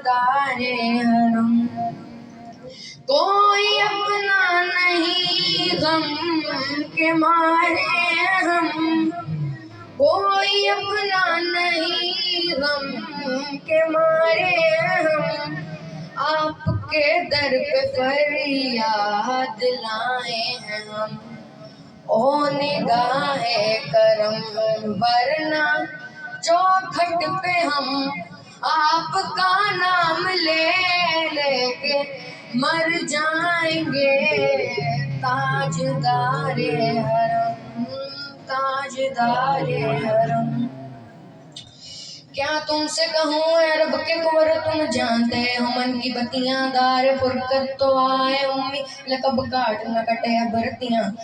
ताजदारे हरम। कोई अपना नहीं गम के मारे हम, कोई अपना नहीं गम के मारे हम। आपके दर पे फरियाद लाए हैं हम, ओ निगाहे करम। वरना चौखट पे हम आपका नाम ले लेके मर जाएंगे। ताजदारे हरम, ताजदारे हरम। क्या तुमसे कहूँ ए रब के कुंवर, तुम जानते हो मन की बत्तियां। दार फुरकत तो आए उम्मी, लकब काट न कटे बरतियां।